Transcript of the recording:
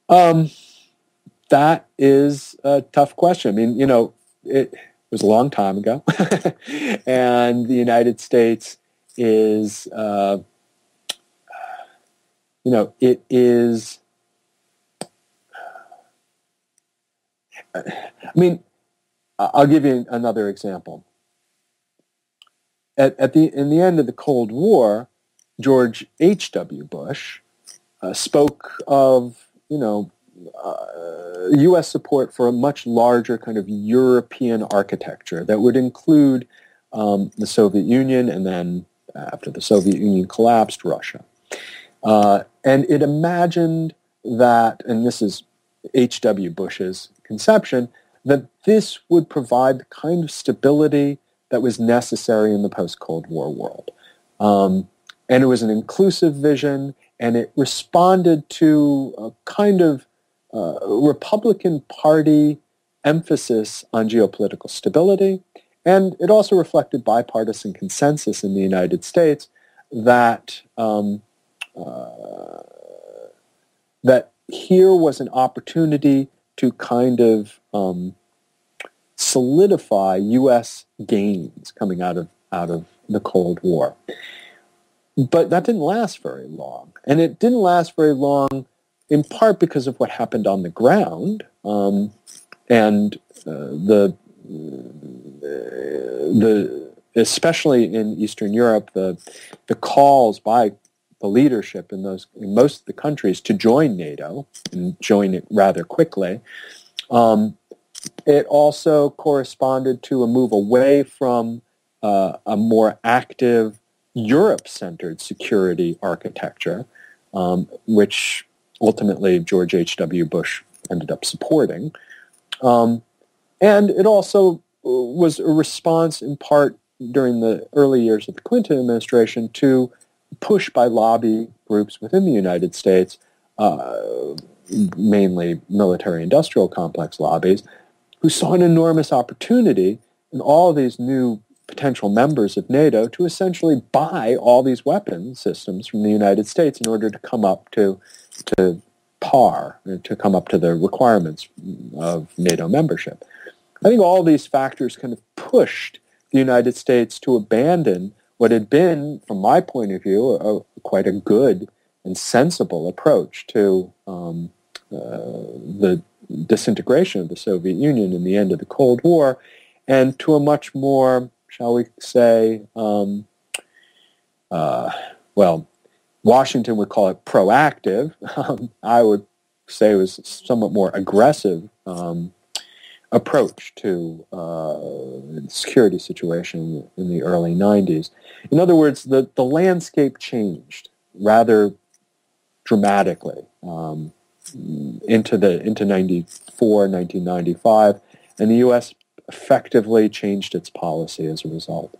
That is a tough question. I mean, it was a long time ago, and the United States is, it is. I mean, I'll give you another example. In the end of the Cold War, George H.W. Bush spoke of, U.S. support for a much larger kind of European architecture that would include the Soviet Union and then, after the Soviet Union collapsed, Russia. And it imagined that, and this is H.W. Bush's conception, that this would provide the kind of stability that was necessary in the post-Cold War world. And it was an inclusive vision, and it responded to a kind of Republican Party emphasis on geopolitical stability, and it also reflected bipartisan consensus in the United States that that here was an opportunity to kind of solidify U.S. gains coming out of the Cold War. But that didn't last very long. And it didn't last very long in part because of what happened on the ground, and the especially in Eastern Europe, the calls by the leadership in most of the countries to join NATO and join it rather quickly. It also corresponded to a move away from a more active Europe-centered security architecture, which ultimately George H.W. Bush ended up supporting. And it also was a response in part during the early years of the Clinton administration to push by lobby groups within the United States, mainly military-industrial complex lobbies, who saw an enormous opportunity in all of these new potential members of NATO to essentially buy all these weapon systems from the United States in order to come up to par, to come up to the requirements of NATO membership. I think all these factors kind of pushed the United States to abandon what had been, from my point of view, quite a good and sensible approach to the disintegration of the Soviet Union and the end of the Cold War, and to a much more, shall we say, Washington would call it proactive. I would say it was somewhat more aggressive approach to the security situation in the early 90s. In other words, the landscape changed rather dramatically into 1995, and the U.S. effectively changed its policy as a result.